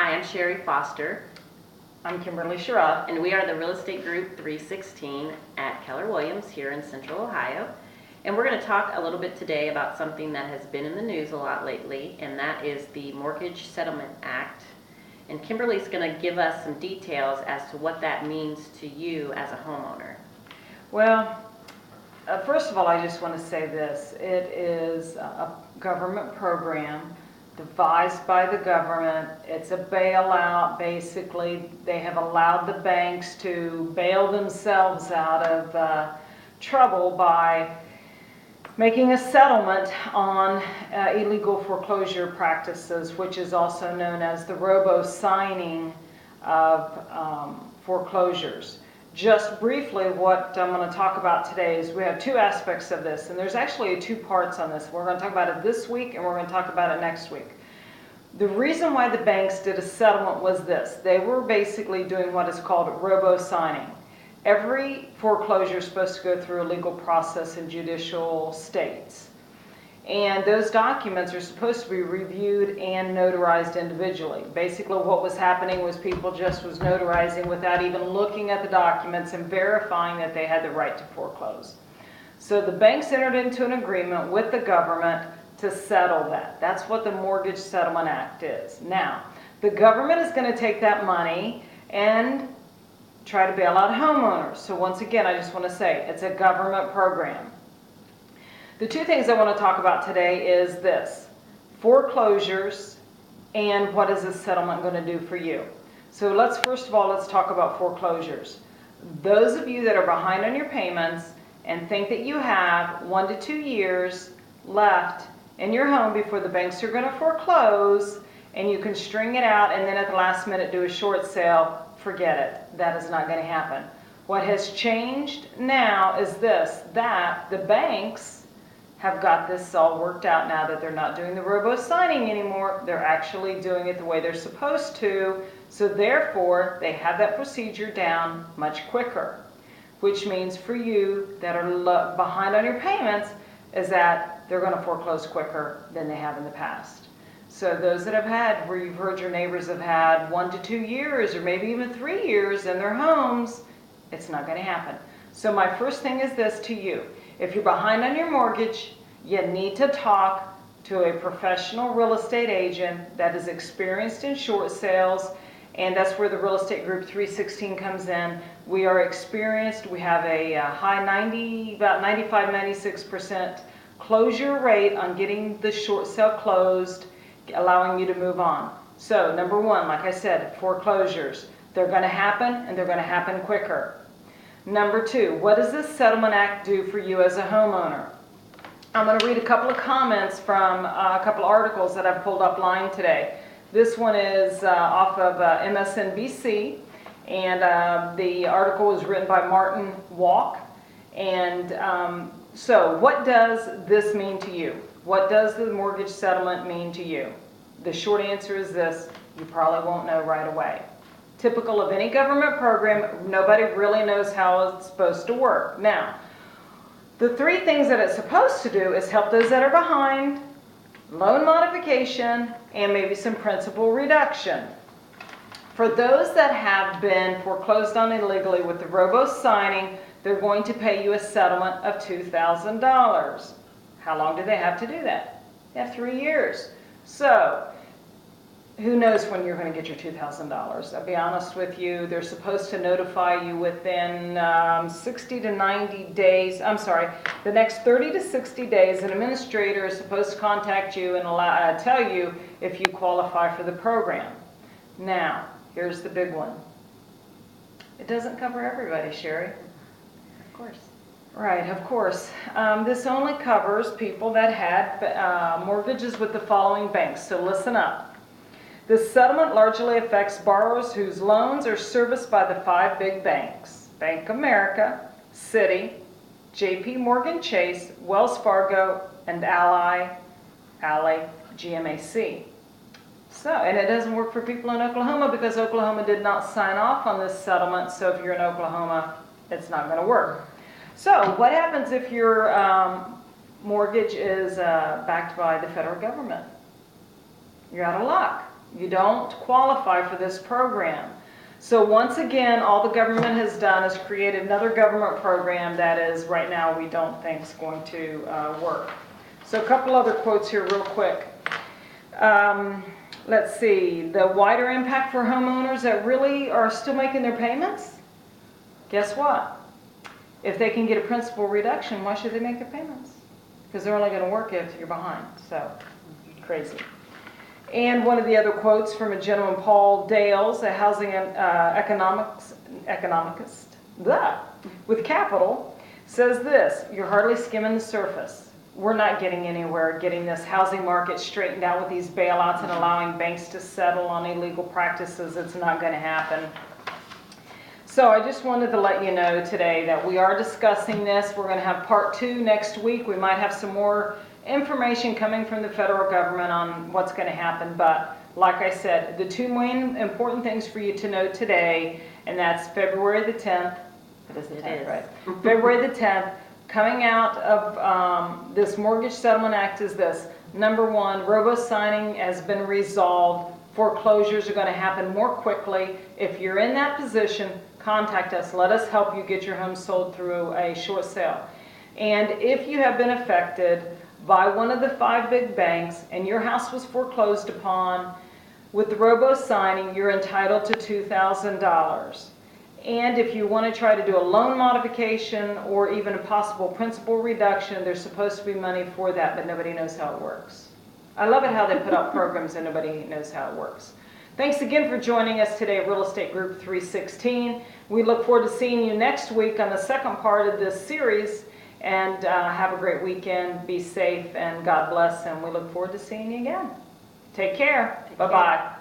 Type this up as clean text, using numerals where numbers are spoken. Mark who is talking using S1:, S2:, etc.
S1: Hi, I'm Sherry Foster,
S2: I'm Kimberly Sherrod.
S1: and we are the Real Estate Group 316 at Keller Williams here in Central Ohio. And we're going to talk a little bit today about something that has been in the news a lot lately, and that is the Mortgage Settlement Act. And Kimberly's going to give us some details as to what that means to you as a homeowner.
S2: Well, first of all, I just want to say this. It is a government program devised by the government. It's a bailout, basically. They have allowed the banks to bail themselves out of trouble by making a settlement on illegal foreclosure practices, which is also known as the robo-signing of foreclosures. Just briefly, what I'm going to talk about today is we have two aspects of this, and there's actually two parts on this. We're going to talk about it this week, and we're going to talk about it next week. The reason why the banks did a settlement was this. They were basically doing what is called robo-signing. Every foreclosure is supposed to go through a legal process in judicial states. And those documents are supposed to be reviewed and notarized individually. Basically what was happening was people just was notarizing without even looking at the documents and verifying that they had the right to foreclose. So the banks entered into an agreement with the government to settle that. That's what the Mortgage Settlement Act is. Now, the government is going to take that money and try to bail out homeowners. So once again, I just want to say, it's a government program. The two things I want to talk about today is this: foreclosures and what is this settlement going to do for you. So first of all, let's talk about foreclosures. Those of you that are behind on your payments and think that you have 1 to 2 years left in your home before the banks are going to foreclose and you can string it out and then at the last minute do a short sale, forget it. That is not going to happen. What has changed now is this, that the banks have got this all worked out now that they're not doing the robo-signing anymore. They're actually doing it the way they're supposed to. So therefore, they have that procedure down much quicker, which means for you that are behind on your payments is that they're going to foreclose quicker than they have in the past. So those that have had, where you've heard your neighbors have had 1 to 2 years or maybe even 3 years in their homes, it's not going to happen. So my first thing is this to you. If you're behind on your mortgage, you need to talk to a professional real estate agent that is experienced in short sales, and that's where the Real Estate Group 316 comes in. We are experienced. We have a high 90, about 95, 96% closure rate on getting the short sale closed, allowing you to move on. So number one, like I said, foreclosures. They're going to happen, and they're going to happen quicker. Number two, what does this Settlement Act do for you as a homeowner? I'm going to read a couple of comments from a couple of articles that I've pulled up line today. This one is off of MSNBC, and the article was written by Martin Walk. And so what does this mean to you? What does the mortgage settlement mean to you? The short answer is this: you probably won't know right away. Typical of any government program, nobody really knows how it's supposed to work. Now, the three things that it's supposed to do is help those that are behind, loan modification, and maybe some principal reduction. For those that have been foreclosed on illegally with the robo-signing, they're going to pay you a settlement of $2,000. How long do they have to do that? They have 3 years. So, who knows when you're going to get your $2,000? I'll be honest with you, they're supposed to notify you within 60 to 90 days. I'm sorry, the next 30 to 60 days, an administrator is supposed to contact you and tell you if you qualify for the program. Now, here's the big one. It doesn't cover everybody, Sherry.
S1: Of course.
S2: Right, of course. This only covers people that had mortgages with the following banks, so listen up. This settlement largely affects borrowers whose loans are serviced by the 5 big banks: Bank of America, Citi, JP Morgan Chase, Wells Fargo, and Ally GMAC. So, and it doesn't work for people in Oklahoma because Oklahoma did not sign off on this settlement, so if you're in Oklahoma, it's not going to work. So, what happens if your mortgage is backed by the federal government? You're out of luck. You don't qualify for this program. So once again, all the government has done is create another government program that is, right now, we don't think is going to work. So a couple other quotes here real quick. Let's see, the wider impact for homeowners that really are still making their payments? Guess what? If they can get a principal reduction, why should they make their payments? Because they're only going to work if you're behind. So, crazy. And one of the other quotes from a gentleman, Paul Dales, a housing economicist with capital, says this: you're hardly skimming the surface. We're not getting anywhere getting this housing market straightened out with these bailouts and allowing banks to settle on illegal practices. It's not going to happen. So I just wanted to let you know today that we are discussing this. We're going to have part 2 next week. We might have some more information coming from the federal government on what's going to happen. But like I said, the 2 main important things for you to know today, and that's February the 10th. It is the 10th, right? February the 10th. Coming out of this Mortgage Settlement Act is this. Number 1, robo-signing has been resolved. Foreclosures are going to happen more quickly. If you're in that position, contact us. Let us help you get your home sold through a short sale. And if you have been affected by one of the 5 big banks and your house was foreclosed upon, with the robo-signing, you're entitled to $2,000. And if you want to try to do a loan modification or even a possible principal reduction, there's supposed to be money for that, but nobody knows how it works. I love it how they put out programs and nobody knows how it works. Thanks again for joining us today at Real Estate Group 316. We look forward to seeing you next week on the second part of this series. And have a great weekend. Be safe and God bless. And we look forward to seeing you again. Take care. Bye-bye.